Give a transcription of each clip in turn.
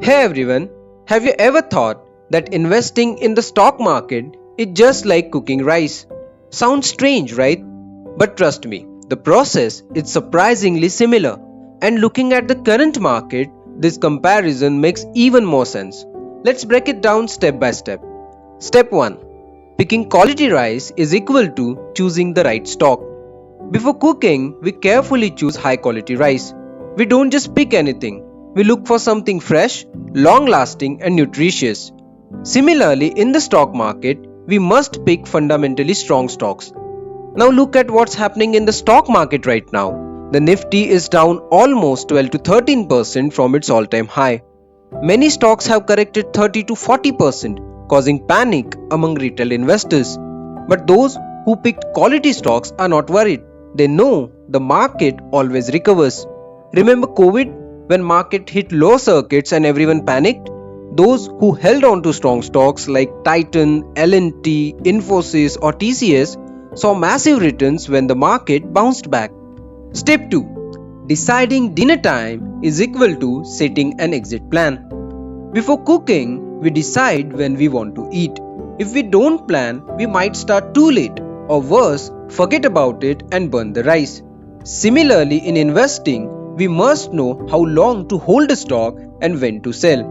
Hey everyone, have you ever thought that investing in the stock market is just like cooking rice? Sounds strange, right? But trust me, the process is surprisingly similar. And looking at the current market, this comparison makes even more sense. Let's break it down step by step. Step 1. Picking quality rice is equal to choosing the right stock. Before cooking, we carefully choose high quality rice. We don't just pick anything, we look for something fresh, long lasting, and nutritious. Similarly, in the stock market, we must pick fundamentally strong stocks. Now, look at what's happening in the stock market right now. The Nifty is down almost 12 to 13% from its all time high. Many stocks have corrected 30 to 40%, causing panic among retail investors. But those who picked quality stocks are not worried. They know the market always recovers. Remember COVID when market hit low circuits and everyone panicked? Those who held on to strong stocks like Titan, L&T, Infosys or TCS saw massive returns when the market bounced back. Step 2. Deciding dinner time is equal to setting an exit plan. Before cooking, we decide when we want to eat. If we don't plan, we might start too late, or worse, forget about it and burn the rice. Similarly, in investing, we must know how long to hold a stock and when to sell.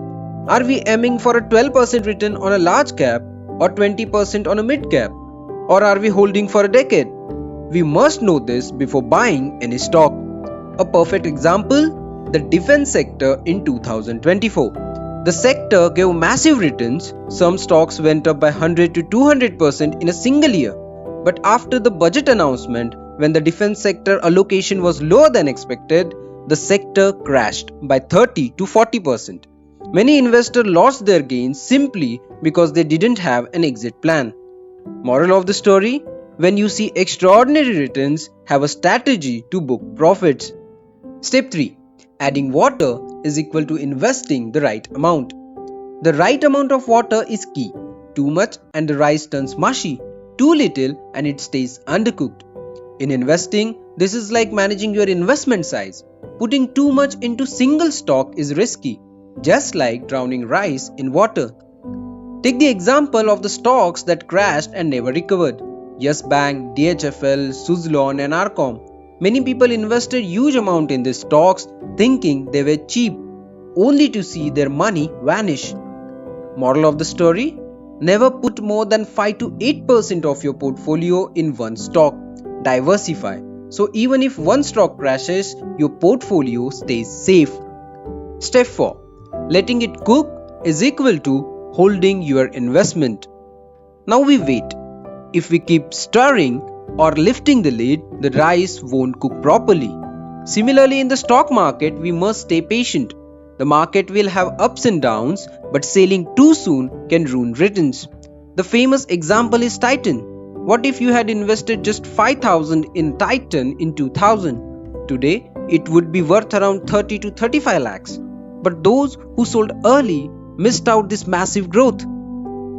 Are we aiming for a 12% return on a large cap or 20% on a mid cap? Or are we holding for a decade? We must know this before buying any stock. A perfect example, the defense sector in 2024. The sector gave massive returns. Some stocks went up by 100 to 200% in a single year. But after the budget announcement, when the defense sector allocation was lower than expected, the sector crashed by 30 to 40%. Many investors lost their gains simply because they didn't have an exit plan. Moral of the story: when you see extraordinary returns, have a strategy to book profits. Step 3. Adding water is equal to investing the right amount. The right amount of water is key. Too much and the rice turns mushy. Too little and it stays undercooked. In investing, this is like managing your investment size. Putting too much into single stock is risky, just like drowning rice in water. Take the example of the stocks that crashed and never recovered. Yes Bank, DHFL, Suzlon and Arcom. Many people invested huge amount in these stocks thinking they were cheap, only to see their money vanish. Moral of the story: never put more than 5 to 8% of your portfolio in one stock. Diversify. So even if one stock crashes, your portfolio stays safe. Step 4. Letting it cook is equal to holding your investment. Now we wait. If we keep stirring or lifting the lid, the rice won't cook properly. Similarly, in the stock market, we must stay patient. The market will have ups and downs, but selling too soon can ruin returns. The famous example is Titan. What if you had invested just 5,000 in Titan in 2000? Today, it would be worth around 30 to 35 lakhs. But those who sold early missed out this massive growth.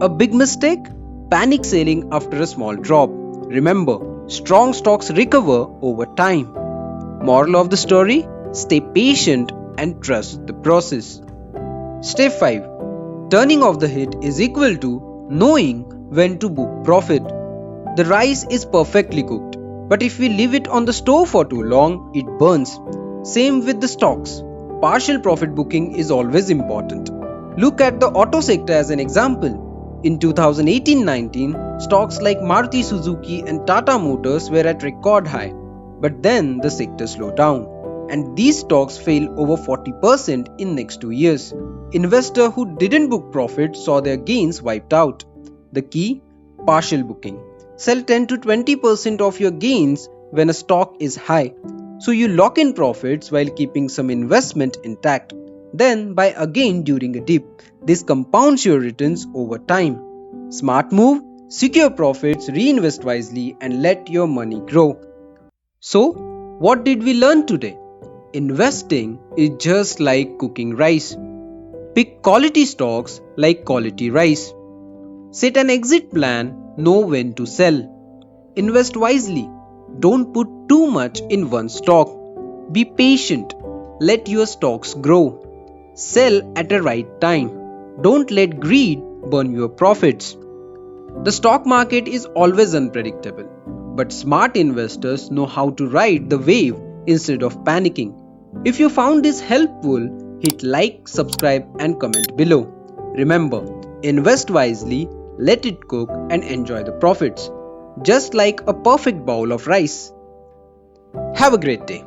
A big mistake? Panic selling after a small drop. Remember, strong stocks recover over time. Moral of the story: stay patient and trust the process. Step 5. Turning off the heat is equal to knowing when to book profit. The rice is perfectly cooked, but if we leave it on the stove for too long, it burns. Same with the stocks. Partial profit booking is always important. Look at the auto sector as an example. In 2018-19, stocks like Maruti Suzuki and Tata Motors were at record high. But then the sector slowed down, and these stocks fell over 40% in next 2 years. Investors who didn't book profit saw their gains wiped out. The key: partial booking. Sell 10 to 20% of your gains when a stock is high, so you lock in profits while keeping some investment intact. Then buy again during a dip. This compounds your returns over time. Smart move: secure profits, reinvest wisely, and let your money grow. So, what did we learn today? Investing is just like cooking rice. Pick quality stocks like quality rice. Set an exit plan, know when to sell. Invest wisely. Don't put too much in one stock. Be patient. Let your stocks grow. Sell at a right time. Don't let greed burn your profits. The stock market is always unpredictable, but smart investors know how to ride the wave instead of panicking. If you found this helpful, hit like, subscribe, and comment below. Remember, invest wisely, let it cook, and enjoy the profits, just like a perfect bowl of rice. Have a great day.